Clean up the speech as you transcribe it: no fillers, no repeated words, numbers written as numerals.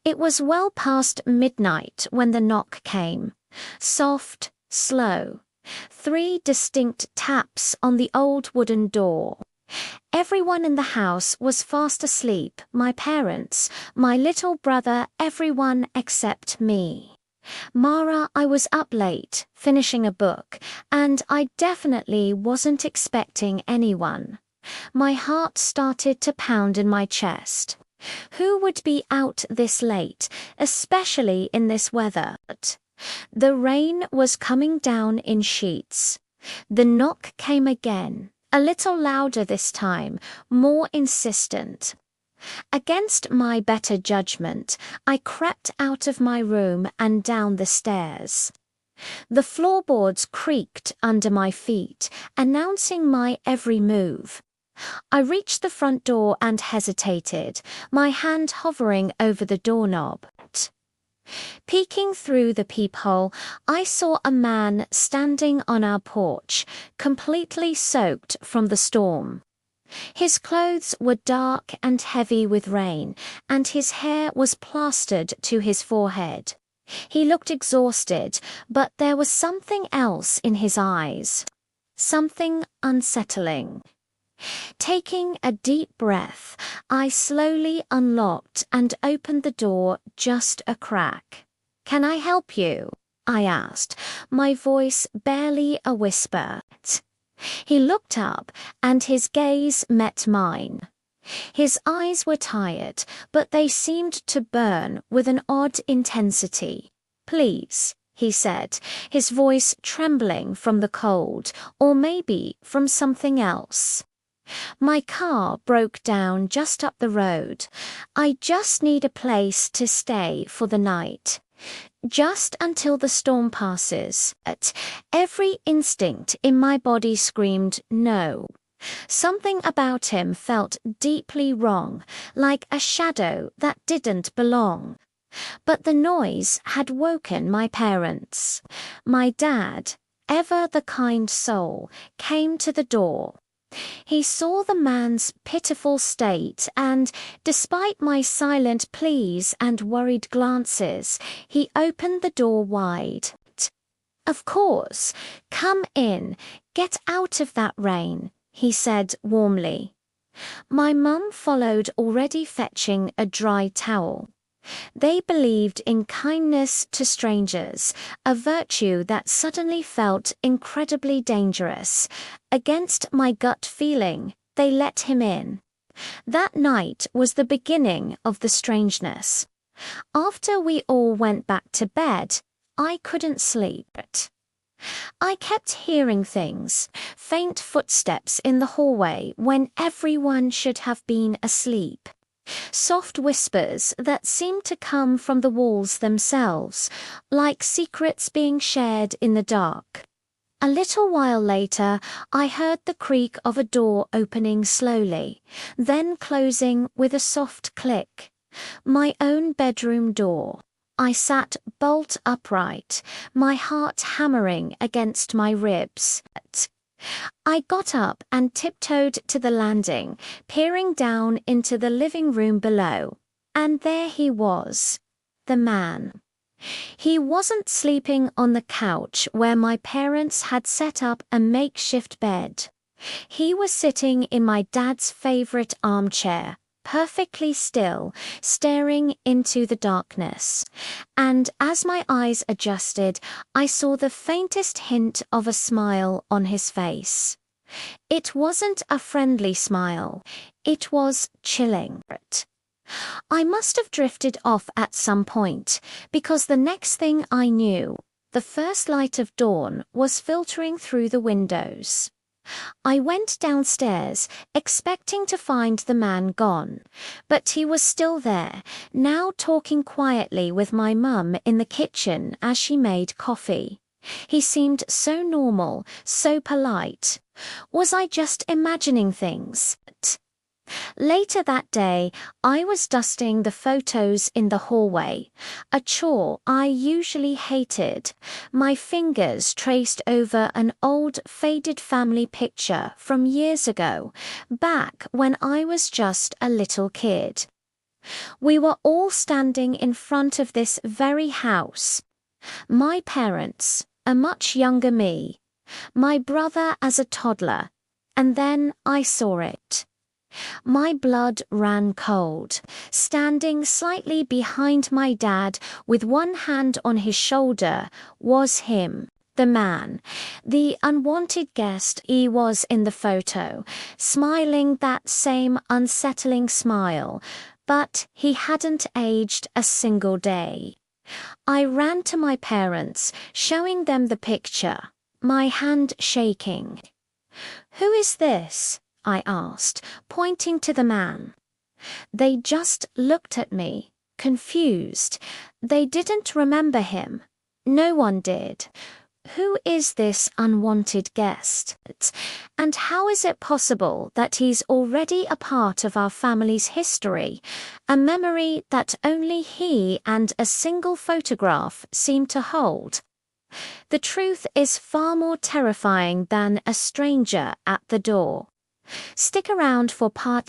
It was well past midnight when the knock came. Soft, slow. 3 distinct taps on the old wooden door. Everyone in the house was fast asleep, my parents, my little brother, everyone except me. Mara, I was up late, finishing a book, and I definitely wasn't expecting anyone. My heart started to pound in my chest. Who would be out this late, especially in this weather? The rain was coming down in sheets. The knock came again, a little louder this time, more insistent. Against my better judgment, I crept out of my room and down the stairs. The floorboards creaked under my feet, announcing my every move. I reached the front door and hesitated, my hand hovering over the doorknob. Peeking through the peephole, I saw a man standing on our porch, completely soaked from the storm. His clothes were dark and heavy with rain, and his hair was plastered to his forehead. He looked exhausted, but there was something else in his eyes. Something unsettling. Taking a deep breath, I slowly unlocked and opened the door just a crack. "Can I help you?" I asked, my voice barely a whisper. He looked up, and his gaze met mine. His eyes were tired, but they seemed to burn with an odd intensity. "Please," he said, his voice trembling from the cold, or maybe from something else. "My car broke down just up the road. I just need a place to stay for the night. Just until the storm passes." Every instinct in my body screamed no. Something about him felt deeply wrong, like a shadow that didn't belong. But the noise had woken my parents. My dad, ever the kind soul, came to the door. He saw the man's pitiful state and, despite my silent pleas and worried glances, he opened the door wide. "Of course, come in, get out of that rain," he said warmly. My mum followed, already fetching a dry towel. They believed in kindness to strangers, a virtue that suddenly felt incredibly dangerous. Against my gut feeling, they let him in. That night was the beginning of the strangeness. After we all went back to bed, I couldn't sleep. I kept hearing things, faint footsteps in the hallway when everyone should have been asleep. Soft whispers that seemed to come from the walls themselves, like secrets being shared in the dark. A little while later, I heard the creak of a door opening slowly, then closing with a soft click. My own bedroom door. I sat bolt upright, my heart hammering against my ribs. I got up and tiptoed to the landing, peering down into the living room below. And there he was, the man. He wasn't sleeping on the couch where my parents had set up a makeshift bed. He was sitting in my dad's favorite armchair, perfectly still, staring into the darkness. And as my eyes adjusted, I saw the faintest hint of a smile on his face. It wasn't a friendly smile. It was chilling. I must have drifted off at some point, because the next thing I knew, the first light of dawn was filtering through the windows. I went downstairs, expecting to find the man gone, but he was still there, now talking quietly with my mum in the kitchen as she made coffee. He seemed so normal, so polite. Was I just imagining things? Later that day, I was dusting the photos in the hallway, a chore I usually hated. My fingers traced over an old faded family picture from years ago, back when I was just a little kid. We were all standing in front of this very house. My parents, a much younger me, my brother as a toddler, and then I saw it. My blood ran cold. Standing slightly behind my dad with one hand on his shoulder was him, the man, the unwanted guest he was in the photo, smiling that same unsettling smile, but he hadn't aged a single day. I ran to my parents, showing them the picture, my hand shaking. "Who is this?" I asked, pointing to the man. They just looked at me, confused. They didn't remember him. No one did. Who is this unwanted guest? And how is it possible that he's already a part of our family's history, a memory that only he and a single photograph seem to hold? The truth is far more terrifying than a stranger at the door. Stick around for part